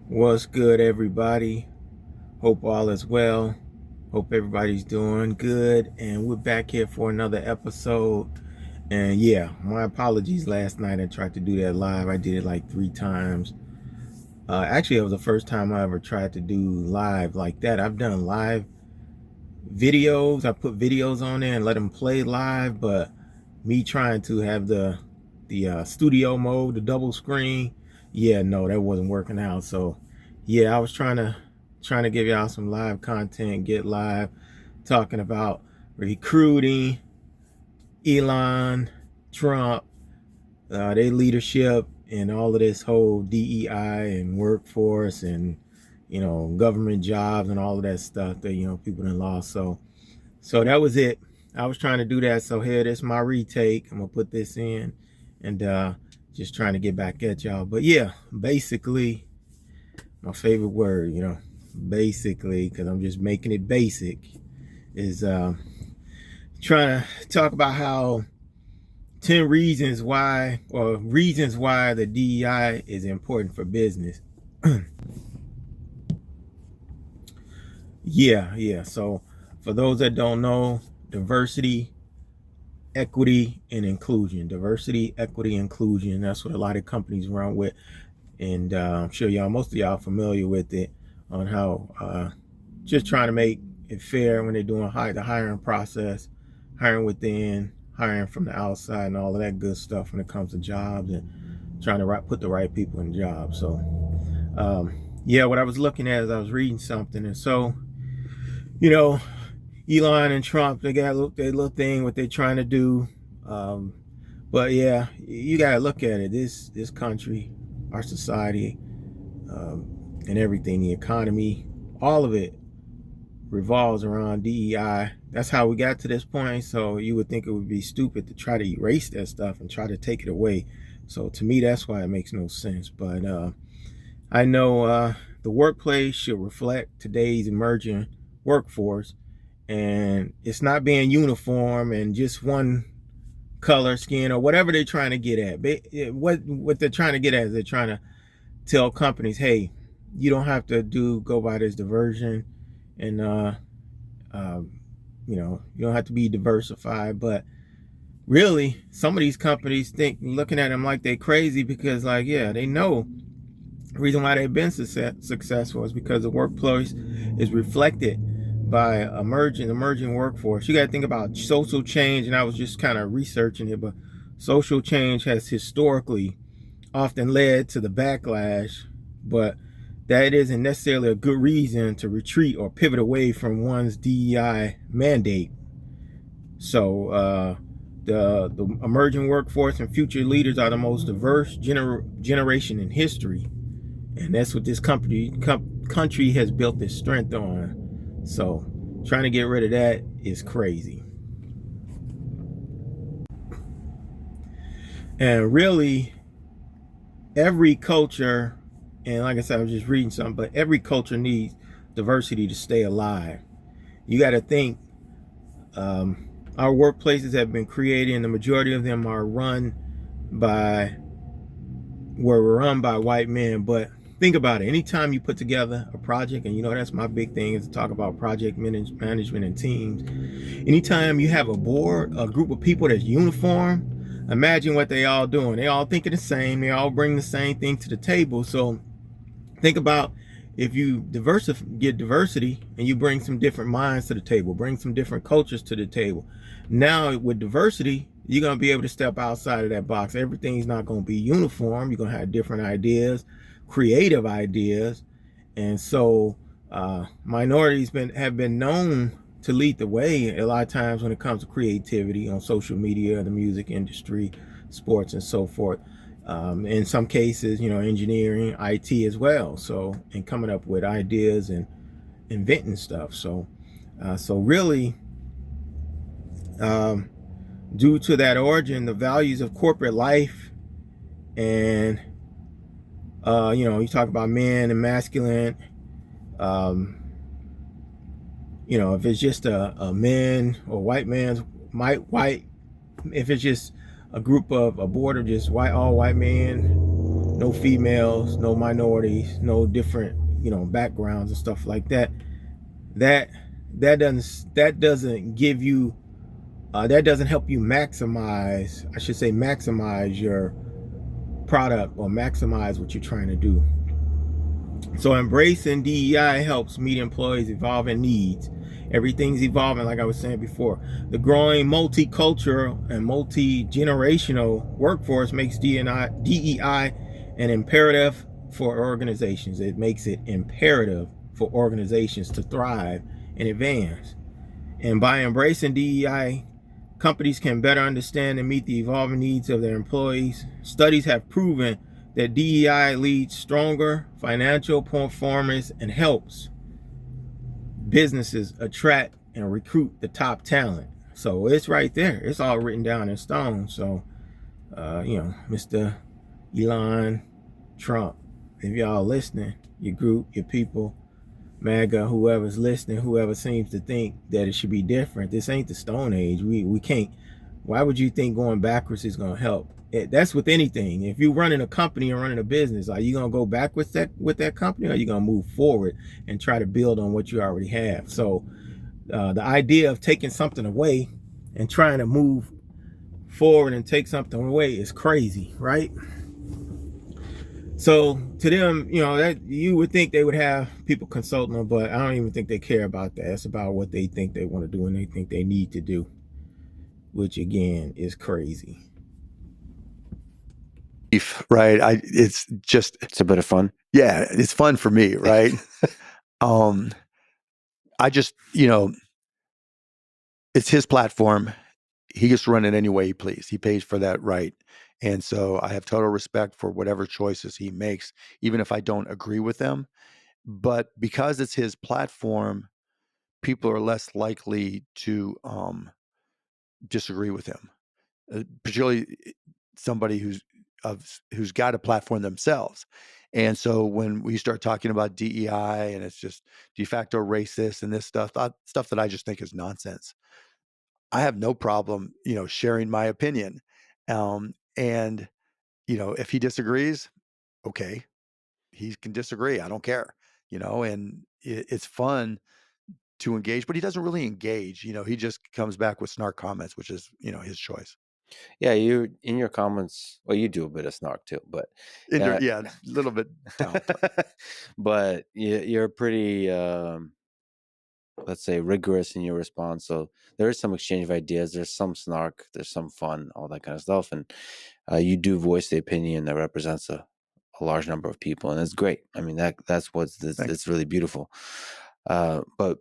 What's good, everybody? Hope all is well. Hope everybody's doing good. And we're back here for another episode. And yeah, my apologies last night. I tried to do that live. I did it like 3 times. Actually, it was the first time I ever tried to do live like that. I've done live videos. I put videos on there and let them play live. But me trying to have the studio mode, the double screen, yeah, no, that wasn't working out. So yeah, I was trying to give y'all some live content, get live, talking about recruiting, Elon, Trump, their leadership, and all of this whole DEI and workforce and government jobs and all of that stuff that people done lost. So that was it. I was trying to do that. So here, this is my retake. I'm gonna put this in and just trying to get back at y'all. But yeah, basically, my favorite word, basically, because I'm just making it basic, is trying to talk about how 10 reasons why, or reasons why the DEI is important for business. Yeah. So for those that don't know, diversity, equity, and inclusion. Diversity, equity, inclusion. That's what a lot of companies run with. And I'm sure most of y'all familiar with it, on how just trying to make it fair when they're doing the hiring process, hiring within, hiring from the outside, and all of that good stuff when it comes to jobs and trying to put the right people in jobs. So yeah, what I was looking at is I was reading something, and so Elon and Trump, they got their little thing, what they're trying to do. But yeah, you gotta look at it. This country, our society, and everything, the economy, all of it revolves around DEI. That's how we got to this point. So you would think it would be stupid to try to erase that stuff and try to take it away. So to me, that's why it makes no sense. But I know the workplace should reflect today's emerging workforce, and it's not being uniform and just one color, skin, or whatever they're trying to get at. What they're trying to get at is they're trying to tell companies, hey, you don't have to go by this diversion, and you don't have to be diversified. But really, some of these companies looking at them like they're crazy, because they know the reason why they've been successful is because the workplace is reflected by emerging workforce. You got to think about social change, and I was just kind of researching it, but social change has historically often led to the backlash, but that isn't necessarily a good reason to retreat or pivot away from one's DEI mandate. So the emerging workforce and future leaders are the most diverse generation in history, and that's what this country has built its strength on. So trying to get rid of that is crazy. And really, every culture, and like I said, I was just reading something, but every culture needs diversity to stay alive. You got to think, our workplaces have been created, and the majority of them were run by white men. But think about it. Anytime you put together a project, and that's my big thing, is to talk about project management and teams. Anytime you have a group of people that's uniform, imagine what they all doing. They all thinking the same. They all bring the same thing to the table. So think about if you get diversity and you bring some different minds to the table, bring some different cultures to the table. Now with diversity, you're going to be able to step outside of that box. Everything's not going to be uniform. You're going to have different ideas, creative ideas. And so minorities have been known to lead the way a lot of times when it comes to creativity on social media, the music industry, sports, and so forth. In some cases, engineering, IT as well. So, and coming up with ideas and inventing stuff. So really, due to that origin, the values of corporate life, and you talk about men and masculine. If it's just a man or white man's if it's just a board of just all white men, no females, no minorities, no different, backgrounds and stuff like that. That that doesn't give you that doesn't help you maximize, I should say, maximize your product or maximize what you're trying to do. So embracing DEI helps meet employees' evolving needs. Everything's evolving, like I was saying before. The growing multicultural and multi-generational workforce makes DEI an imperative for organizations. It makes it imperative for organizations to thrive and advance. And by embracing DEI, companies can better understand and meet the evolving needs of their employees. Studies have proven that DEI leads stronger financial performance and helps businesses attract and recruit the top talent. So it's right there. It's all written down in stone. So, Mr. Elon Trump, if y'all listening, your group, your people, MAGA, whoever's listening, whoever seems to think that it should be different, this ain't the Stone Age. We can't. Why would you think going backwards is going to help? That's with anything. If you're running a company or running a business, are you going to go backwards with that company, or are you going to move forward and try to build on what you already have? So the idea of taking something away and trying to move forward and take something away is crazy, right? So to them, that you would think they would have people consulting them, but I don't even think they care about that. It's about what they think they want to do and they think they need to do, which again is crazy. Right. It's a bit of fun. Yeah, it's fun for me, right? I just, it's his platform. He gets to run it any way he pleases. He pays for that right. And so I have total respect for whatever choices he makes, even if I don't agree with them. But because it's his platform, people are less likely to disagree with him, particularly somebody who's got a platform themselves. And so when we start talking about DEI and it's just de facto racist and this stuff that I just think is nonsense, I have no problem, sharing my opinion. And if he disagrees, okay, he can disagree. I don't care, and it's fun to engage, but he doesn't really engage. He just comes back with snark comments, which is, his choice. Yeah, you in your comments, well, you do a bit of snark too, but Yeah, a little bit down. But you're pretty, let's say, rigorous in your response. So there is some exchange of ideas. There's some snark. There's some fun, all that kind of stuff, and you do voice the opinion that represents a large number of people, and it's great. I mean, that's what's it's really beautiful. But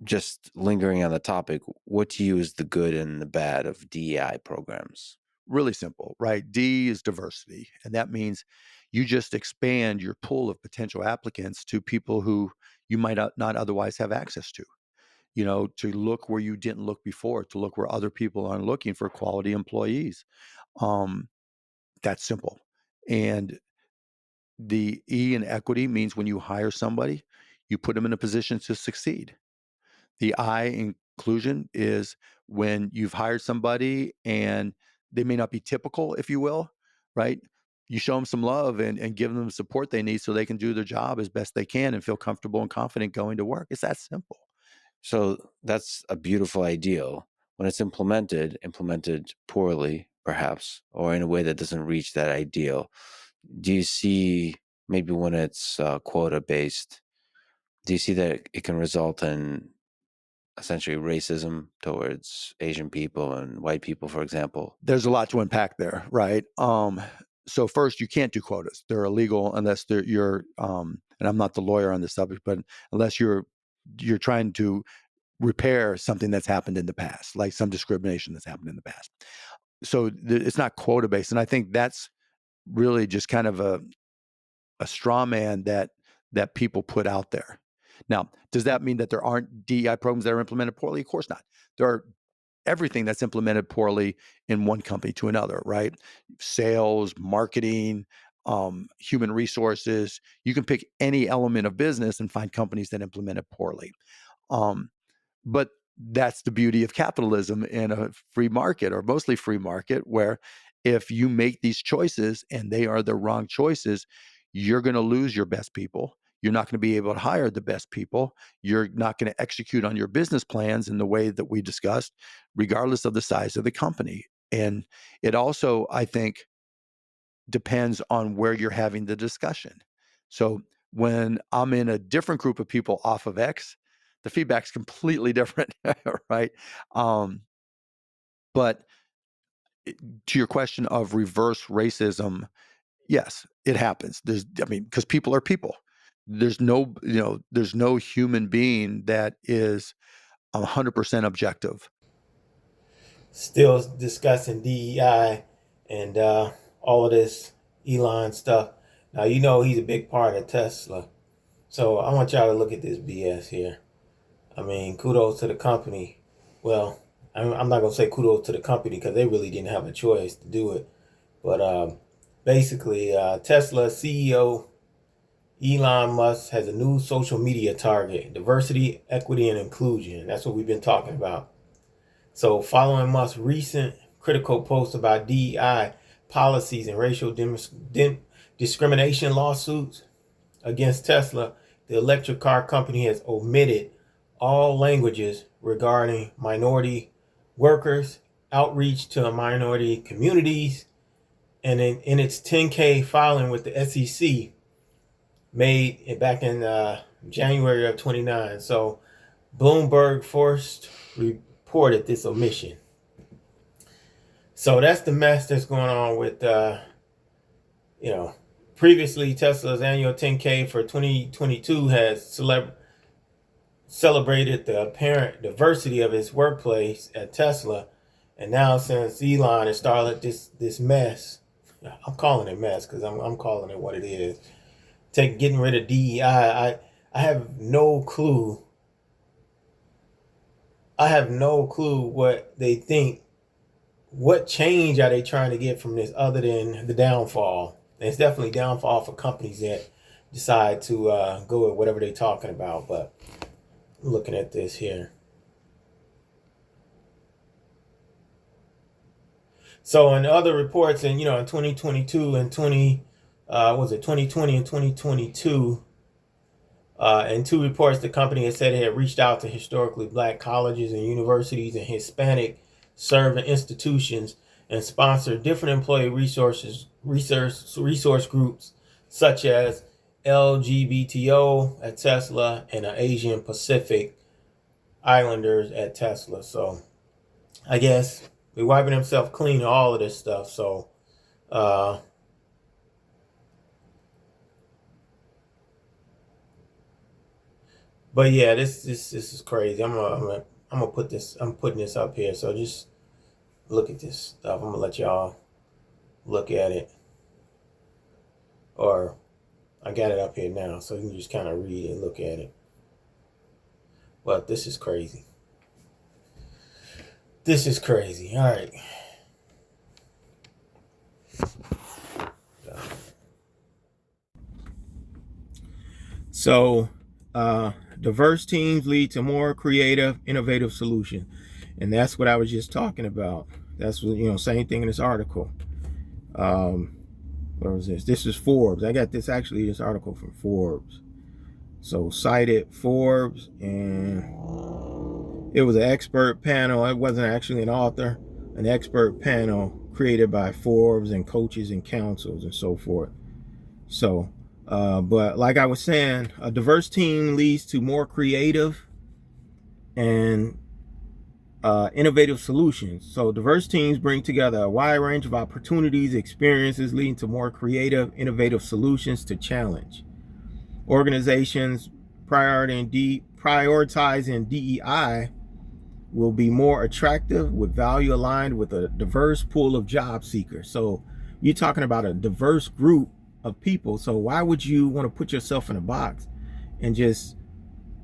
just lingering on the topic, what to you is the good and the bad of DEI programs? Really simple, right? D is diversity. And that means you just expand your pool of potential applicants to people who you might not otherwise have access to, to look where you didn't look before, to look where other people aren't looking for quality employees. That's simple. And the E in equity means when you hire somebody, you put them in a position to succeed. The I inclusion is when you've hired somebody and they may not be typical, if you will, right? You show them some love and give them the support they need so they can do their job as best they can and feel comfortable and confident going to work. It's that simple. So that's a beautiful ideal. When it's implemented poorly, perhaps, or in a way that doesn't reach that ideal, do you see maybe when it's quota based, do you see that it can result in essentially racism towards Asian people and white people, for example? There's a lot to unpack there, right? So first, you can't do quotas; they're illegal unless you're. And I'm not the lawyer on this subject, but unless you're trying to repair something that's happened in the past, like some discrimination that's happened in the past. So it's not quota based, and I think that's really just kind of a straw man that people put out there. Now, does that mean that there aren't DEI programs that are implemented poorly? Of course not. There are everything that's implemented poorly in one company to another, right? Sales, marketing, human resources. You can pick any element of business and find companies that implement it poorly. But that's the beauty of capitalism in a free market, or mostly free market, where if you make these choices and they are the wrong choices, you're going to lose your best people. You're not going to be able to hire the best people. You're not going to execute on your business plans in the way that we discussed, regardless of the size of the company. And it also, I think, depends on where you're having the discussion. So when I'm in a different group of people off of X, the feedback's completely different, right? But to your question of reverse racism, yes, it happens. Because people are people. There's no human being that is 100% objective. Still discussing DEI and all of this Elon stuff. Now, you know he's a big part of Tesla. So I want y'all to look at this BS here. I mean, kudos to the company. Well, I'm not going to say kudos to the company because they really didn't have a choice to do it. But basically, Tesla CEO Elon Musk has a new social media target: diversity, equity, and inclusion. That's what we've been talking about. So following Musk's recent critical post about DEI policies and racial discrimination lawsuits against Tesla, the electric car company has omitted all languages regarding minority workers, outreach to minority communities, and in its 10-K filing with the SEC made back in January of 29. So Bloomberg first reported this omission. So that's the mess that's going on with, previously Tesla's annual 10K for 2022 has celebrated the apparent diversity of its workplace at Tesla. And now since Elon has started this mess, I'm calling it mess because I'm calling it what it is. Getting rid of DEI, I have no clue. I have no clue what they think. What change are they trying to get from this other than the downfall? And it's definitely downfall for companies that decide to go with whatever they're talking about. But looking at this here. So in other reports, in 2022 and 2020 and 2022, in two reports, the company has said it had reached out to historically black colleges and universities and Hispanic serving institutions and sponsored different employee resource groups such as LGBTO at Tesla and Asian Pacific Islanders at Tesla. So I guess they're wiping themselves clean of all of this stuff. So but yeah, this is crazy. I'm gonna put this. I'm putting this up here. So just look at this stuff. I'm gonna let y'all look at it, or I got it up here now, so you can just kind of read and look at it. But this is crazy. This is crazy. All right. So, diverse teams lead to more creative, innovative solutions. And that's what I was just talking about. That's what, same thing in this article. Where was this? This is Forbes. I got this article from Forbes. So cited Forbes, and it was an expert panel. It wasn't actually an author, an expert panel created by Forbes and coaches and councils and so forth. So, but like I was saying, a diverse team leads to more creative and innovative solutions. So diverse teams bring together a wide range of opportunities, experiences, leading to more creative, innovative solutions to challenge. Organizations prioritizing DEI will be more attractive with value aligned with a diverse pool of job seekers. So you're talking about a diverse group of people. So why would you want to put yourself in a box and just,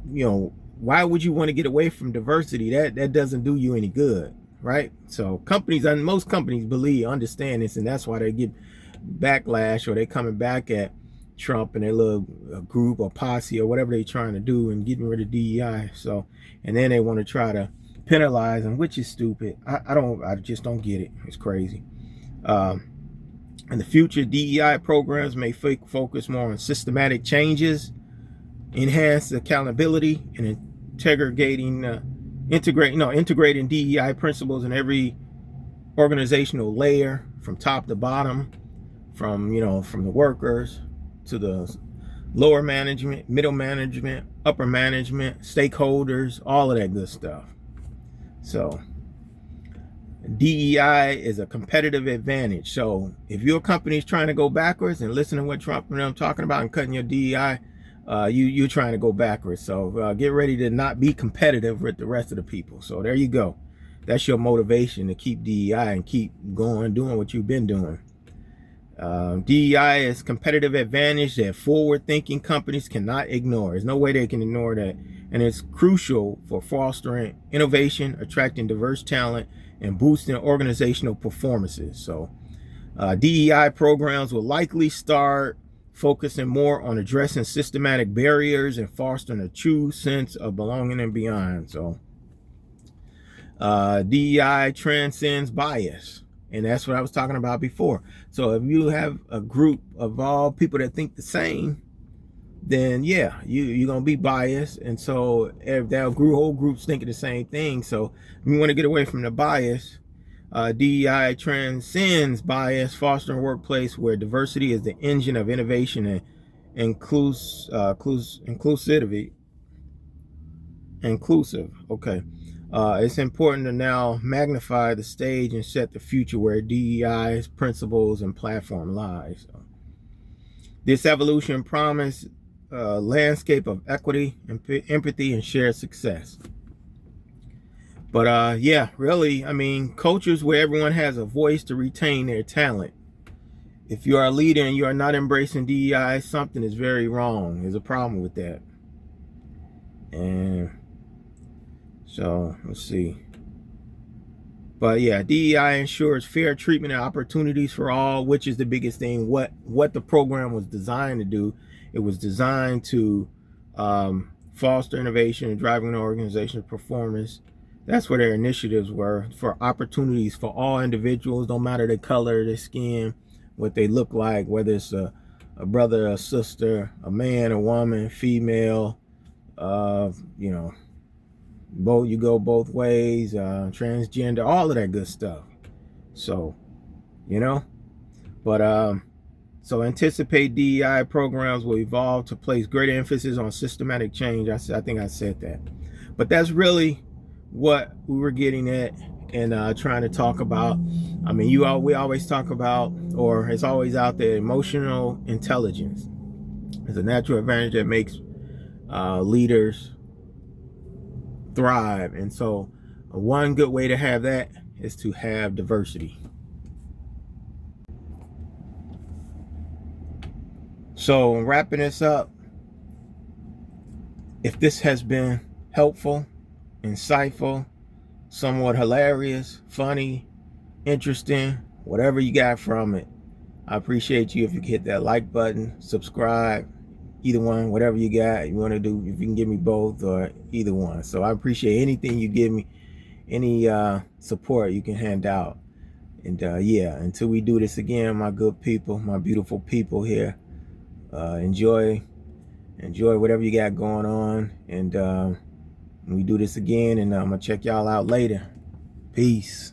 why would you want to get away from diversity? That doesn't do you any good, right? So companies, and most companies understand this, and that's why they get backlash, or they coming back at Trump and their little group or posse or whatever they're trying to do and getting rid of DEI. So, and then they want to try to penalize them, which is stupid. I just don't get it. It's crazy. In the future, DEI programs may focus more on systematic changes, enhance accountability, and integrating DEI principles in every organizational layer, from top to bottom, from the workers to the lower management, middle management, upper management, stakeholders, all of that good stuff. So DEI is a competitive advantage. So if your company is trying to go backwards, and listen to what Trump and I'm talking about and cutting your DEI, you're trying to go backwards. So get ready to not be competitive with the rest of the people. So there you go. That's your motivation to keep DEI and keep going, doing what you've been doing. DEI is competitive advantage that forward-thinking companies cannot ignore. There's no way they can ignore that. And it's crucial for fostering innovation, attracting diverse talent, and boosting organizational performances. So DEI programs will likely start focusing more on addressing systematic barriers and fostering a true sense of belonging and beyond. So DEI transcends bias. And that's what I was talking about before. So if you have a group of all people that think the same, then yeah, you're going to be biased. And so if that whole group's thinking the same thing, so if you want to get away from the bias, DEI transcends bias, fostering a workplace where diversity is the engine of innovation and inclusivity. Inclusive, okay. It's important to now magnify the stage and set the future where DEI's principles and platform lies. So this evolution promises a landscape of equity, empathy, and shared success. But yeah, really, I mean, cultures where everyone has a voice to retain their talent. If you are a leader and you are not embracing DEI, something is very wrong. There's a problem with that. And so let's see. But yeah, DEI ensures fair treatment and opportunities for all, which is the biggest thing. What the program was designed to do, it was designed to foster innovation and driving an organization's performance. That's what their initiatives were, for opportunities for all individuals, no matter their color, their skin, what they look like, whether it's a brother, a sister, a man, a woman, female, both, you go both ways, transgender, all of that good stuff. So, but so anticipate DEI programs will evolve to place greater emphasis on systematic change. I think I said that, but that's really what we were getting at and trying to talk about. I mean, we always talk about, or it's always out there, emotional intelligence is a natural advantage that makes leaders thrive. And so one good way to have that is to have diversity. So wrapping this up, if this has been helpful, insightful, somewhat hilarious, funny, interesting, whatever you got from it, I appreciate you if you hit that like button, subscribe, either one, whatever you got, you want to do, if you can give me both or either one. So I appreciate anything you give me, any support you can hand out. And yeah, until we do this again, my good people, my beautiful people here, enjoy whatever you got going on. And we do this again, and I'm gonna check y'all out later. Peace.